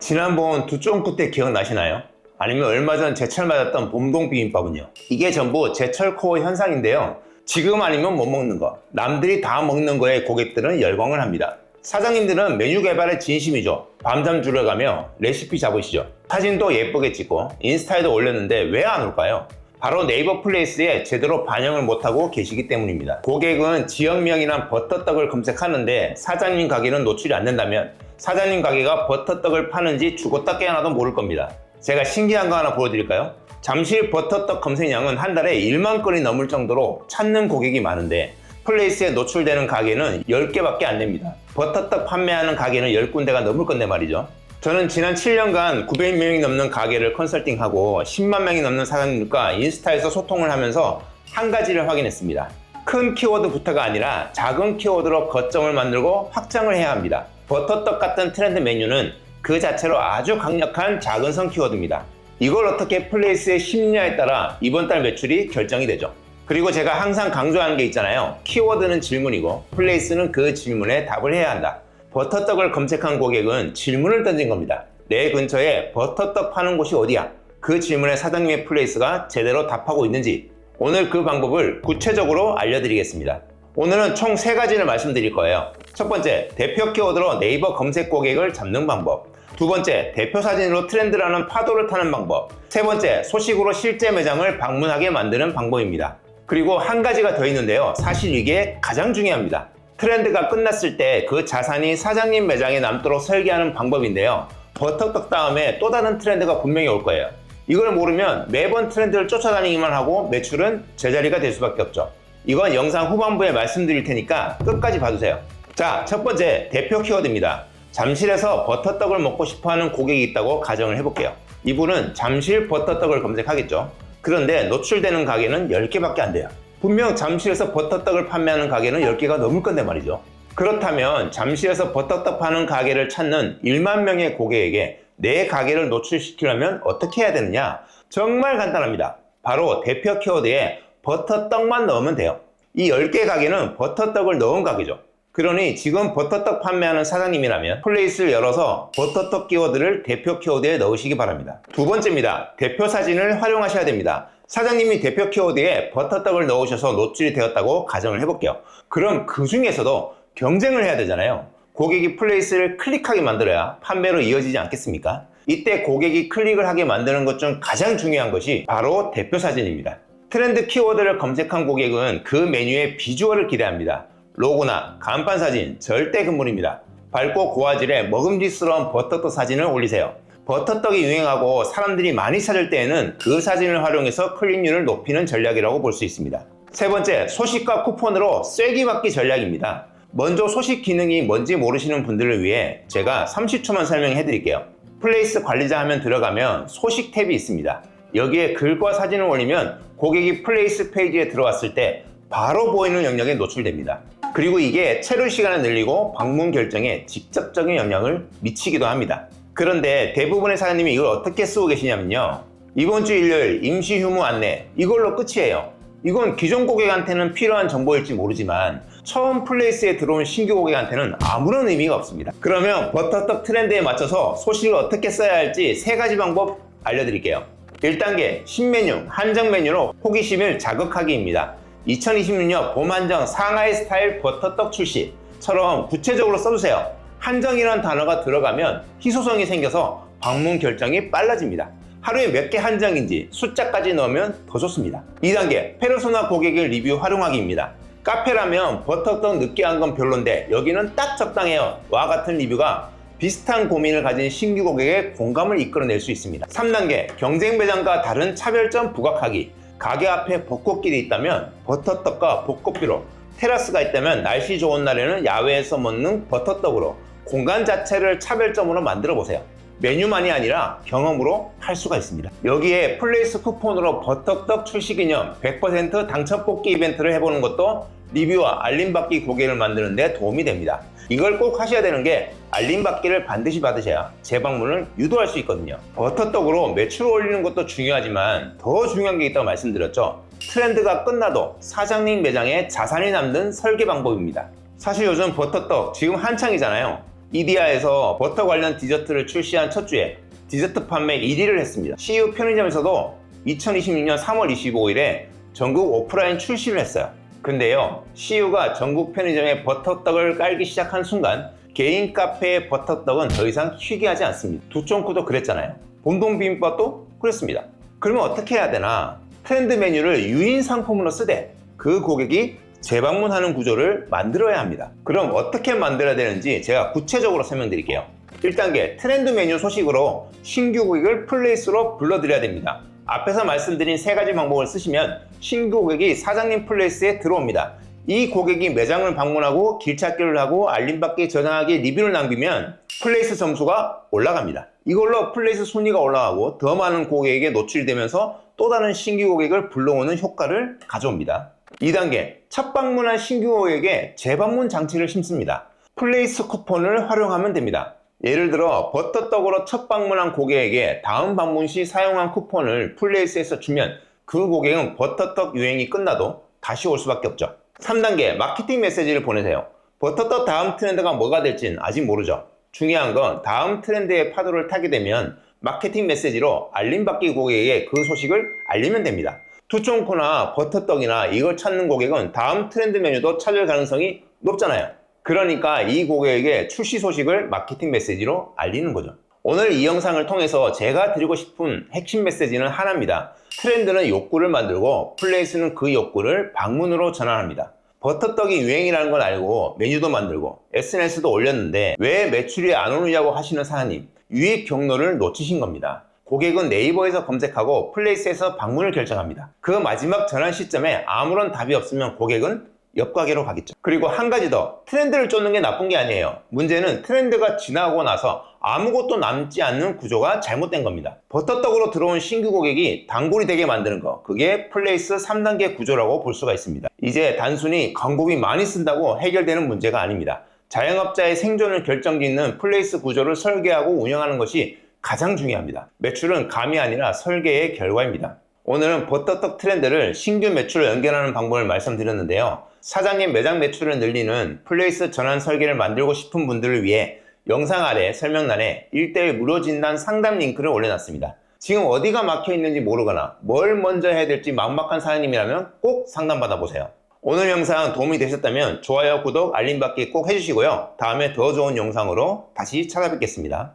지난번 두쫑구 때 기억나시나요? 아니면 얼마 전 제철 맞았던 봄동 비빔밥은요? 이게 전부 제철 코어 현상인데요. 지금 아니면 못 먹는 거, 남들이 다 먹는 거에 고객들은 열광을 합니다. 사장님들은 메뉴 개발에 진심이죠. 밤잠 줄여가며 레시피 잡으시죠. 사진도 예쁘게 찍고 인스타에도 올렸는데 왜 안 올까요? 바로 네이버 플레이스에 제대로 반영을 못하고 계시기 때문입니다. 고객은 지역명이나 버터떡을 검색하는데 사장님 가게는 노출이 안 된다면 사장님 가게가 버터떡을 파는지 죽었다 깨어나도 모를 겁니다. 제가 신기한 거 하나 보여드릴까요? 잠실 버터떡 검색량은 한 달에 1만 건이 넘을 정도로 찾는 고객이 많은데 플레이스에 노출되는 가게는 10개밖에 안 됩니다. 버터떡 판매하는 가게는 10군데가 넘을 건데 말이죠. 저는 지난 7년간 900명이 넘는 가게를 컨설팅하고 10만 명이 넘는 사장님들과 인스타에서 소통을 하면서 한 가지를 확인했습니다. 큰 키워드부터가 아니라 작은 키워드로 거점을 만들고 확장을 해야 합니다. 버터떡 같은 트렌드 메뉴는 그 자체로 아주 강력한 작은 선 키워드입니다. 이걸 어떻게 플레이스에 심느냐에 따라 이번 달 매출이 결정이 되죠. 그리고 제가 항상 강조하는 게 있잖아요. 키워드는 질문이고 플레이스는 그 질문에 답을 해야 한다. 버터떡을 검색한 고객은 질문을 던진 겁니다. 내 근처에 버터떡 파는 곳이 어디야? 그 질문에 사장님의 플레이스가 제대로 답하고 있는지 오늘 그 방법을 구체적으로 알려드리겠습니다. 오늘은 총 3가지를 말씀드릴 거예요. 첫 번째, 대표 키워드로 네이버 검색 고객을 잡는 방법. 두 번째, 대표 사진으로 트렌드라는 파도를 타는 방법. 세 번째, 소식으로 실제 매장을 방문하게 만드는 방법입니다. 그리고 한 가지가 더 있는데요. 사실 이게 가장 중요합니다. 트렌드가 끝났을 때 그 자산이 사장님 매장에 남도록 설계하는 방법인데요. 버터떡 다음에 또 다른 트렌드가 분명히 올 거예요. 이걸 모르면 매번 트렌드를 쫓아다니기만 하고 매출은 제자리가 될 수밖에 없죠. 이건 영상 후반부에 말씀드릴 테니까 끝까지 봐주세요. 자, 첫 번째 대표 키워드입니다. 잠실에서 버터떡을 먹고 싶어하는 고객이 있다고 가정을 해볼게요. 이분은 잠실 버터떡을 검색하겠죠. 그런데 노출되는 가게는 10개밖에 안 돼요. 분명 잠실에서 버터떡을 판매하는 가게는 10개가 넘을 건데 말이죠. 그렇다면 잠실에서 버터떡 파는 가게를 찾는 1만 명의 고객에게 내 가게를 노출시키려면 어떻게 해야 되느냐? 정말 간단합니다. 바로 대표 키워드에 버터떡만 넣으면 돼요. 이 10개 가게는 버터떡을 넣은 가게죠. 그러니 지금 버터떡 판매하는 사장님이라면 플레이스를 열어서 버터떡 키워드를 대표 키워드에 넣으시기 바랍니다. 두 번째입니다. 대표 사진을 활용하셔야 됩니다. 사장님이 대표 키워드에 버터떡을 넣으셔서 노출이 되었다고 가정을 해볼게요. 그럼 그 중에서도 경쟁을 해야 되잖아요. 고객이 플레이스를 클릭하게 만들어야 판매로 이어지지 않겠습니까? 이때 고객이 클릭을 하게 만드는 것 중 가장 중요한 것이 바로 대표 사진입니다. 트렌드 키워드를 검색한 고객은 그 메뉴의 비주얼을 기대합니다. 로고나 간판 사진 절대 금물입니다. 밝고 고화질의 먹음직스러운 버터떡 사진을 올리세요. 버터떡이 유행하고 사람들이 많이 찾을 때에는 그 사진을 활용해서 클릭률을 높이는 전략이라고 볼 수 있습니다. 세 번째, 소식과 쿠폰으로 쐐기 받기 전략입니다. 먼저 소식 기능이 뭔지 모르시는 분들을 위해 제가 30초만 설명해 드릴게요. 플레이스 관리자 화면 들어가면 소식 탭이 있습니다. 여기에 글과 사진을 올리면 고객이 플레이스 페이지에 들어왔을 때 바로 보이는 영역에 노출됩니다. 그리고 이게 체류 시간을 늘리고 방문 결정에 직접적인 영향을 미치기도 합니다. 그런데 대부분의 사장님이 이걸 어떻게 쓰고 계시냐면요. 이번 주 일요일 임시 휴무 안내 이걸로 끝이에요. 이건 기존 고객한테는 필요한 정보일지 모르지만 처음 플레이스에 들어온 신규 고객한테는 아무런 의미가 없습니다. 그러면 버터떡 트렌드에 맞춰서 소식을 어떻게 써야 할지 3가지 방법 알려드릴게요. 1단계 신메뉴, 한정 메뉴로 호기심을 자극하기입니다. 2026년 봄 한정 상하이 스타일 버터떡 출시처럼 구체적으로 써주세요. 한정이라는 단어가 들어가면 희소성이 생겨서 방문 결정이 빨라집니다. 하루에 몇 개 한정인지 숫자까지 넣으면 더 좋습니다. 2단계 페르소나 고객의 리뷰 활용하기입니다. 카페라면 버터떡 느끼한 건 별론데 여기는 딱 적당해요 와 같은 리뷰가 비슷한 고민을 가진 신규 고객의 공감을 이끌어낼 수 있습니다. 3단계 경쟁 매장과 다른 차별점 부각하기. 가게 앞에 벚꽃길이 있다면 버터떡과 벚꽃비로, 테라스가 있다면 날씨 좋은 날에는 야외에서 먹는 버터떡으로 공간 자체를 차별점으로 만들어 보세요. 메뉴만이 아니라 경험으로 할 수가 있습니다. 여기에 플레이스 쿠폰으로 버터떡 출시 기념 100% 당첨 뽑기 이벤트를 해보는 것도 리뷰와 알림받기 고객을 만드는 데 도움이 됩니다. 이걸 꼭 하셔야 되는 게 알림받기를 반드시 받으셔야 재방문을 유도할 수 있거든요. 버터떡으로 매출을 올리는 것도 중요하지만 더 중요한 게 있다고 말씀드렸죠. 트렌드가 끝나도 사장님 매장에 자산이 남는 설계 방법입니다. 사실 요즘 버터떡 지금 한창이잖아요. 이디야에서 버터 관련 디저트를 출시한 첫 주에 디저트 판매 1위를 했습니다. CU 편의점에서도 2026년 3월 25일에 전국 오프라인 출시를 했어요. 근데요, CU가 전국 편의점에 버터떡을 깔기 시작한 순간 개인 카페의 버터떡은 더 이상 희귀하지 않습니다. 두쫑쿠도 그랬잖아요. 봄동 비빔밥도 그랬습니다. 그러면 어떻게 해야 되나? 트렌드 메뉴를 유인 상품으로 쓰되 그 고객이 재방문하는 구조를 만들어야 합니다. 그럼 어떻게 만들어야 되는지 제가 구체적으로 설명드릴게요. 1단계, 트렌드 메뉴 소식으로 신규 고객을 플레이스로 불러드려야 됩니다. 앞에서 말씀드린 3가지 방법을 쓰시면 신규 고객이 사장님 플레이스에 들어옵니다. 이 고객이 매장을 방문하고 길찾기를 하고 알림받기 저장하기 리뷰를 남기면 플레이스 점수가 올라갑니다. 이걸로 플레이스 순위가 올라가고 더 많은 고객에게 노출이 되면서 또 다른 신규 고객을 불러오는 효과를 가져옵니다. 2단계, 첫 방문한 신규 고객에게 재방문 장치를 심습니다. 플레이스 쿠폰을 활용하면 됩니다. 예를 들어 버터떡으로 첫 방문한 고객에게 다음 방문 시 사용한 쿠폰을 플레이스에서 주면 그 고객은 버터떡 유행이 끝나도 다시 올 수밖에 없죠. 3단계, 마케팅 메시지를 보내세요. 버터떡 다음 트렌드가 뭐가 될진 아직 모르죠. 중요한 건 다음 트렌드의 파도를 타게 되면 마케팅 메시지로 알림받기 고객에게 그 소식을 알리면 됩니다. 두쫑코나 버터떡이나 이걸 찾는 고객은 다음 트렌드 메뉴도 찾을 가능성이 높잖아요. 그러니까 이 고객에게 출시 소식을 마케팅 메시지로 알리는 거죠. 오늘 이 영상을 통해서 제가 드리고 싶은 핵심 메시지는 하나입니다. 트렌드는 욕구를 만들고 플레이스는 그 욕구를 방문으로 전환합니다. 버터떡이 유행이라는 걸 알고 메뉴도 만들고 SNS도 올렸는데 왜 매출이 안 오느냐고 하시는 사장님, 유입 경로를 놓치신 겁니다. 고객은 네이버에서 검색하고 플레이스에서 방문을 결정합니다. 그 마지막 전환 시점에 아무런 답이 없으면 고객은 옆 가게로 가겠죠. 그리고 한 가지 더, 트렌드를 쫓는 게 나쁜 게 아니에요. 문제는 트렌드가 지나고 나서 아무것도 남지 않는 구조가 잘못된 겁니다. 버터떡으로 들어온 신규 고객이 단골이 되게 만드는 거, 그게 플레이스 3단계 구조라고 볼 수가 있습니다. 이제 단순히 광고비 많이 쓴다고 해결되는 문제가 아닙니다. 자영업자의 생존을 결정짓는 플레이스 구조를 설계하고 운영하는 것이 가장 중요합니다. 매출은 감이 아니라 설계의 결과입니다. 오늘은 버터떡 트렌드를 신규 매출로 연결하는 방법을 말씀드렸는데요. 사장님 매장 매출을 늘리는 플레이스 전환 설계를 만들고 싶은 분들을 위해 영상 아래 설명란에 1:1 무료 진단 상담 링크를 올려놨습니다. 지금 어디가 막혀 있는지 모르거나 뭘 먼저 해야 될지 막막한 사장님이라면 꼭 상담받아 보세요. 오늘 영상 도움이 되셨다면 좋아요, 구독, 알림받기 꼭 해주시고요. 다음에 더 좋은 영상으로 다시 찾아뵙겠습니다.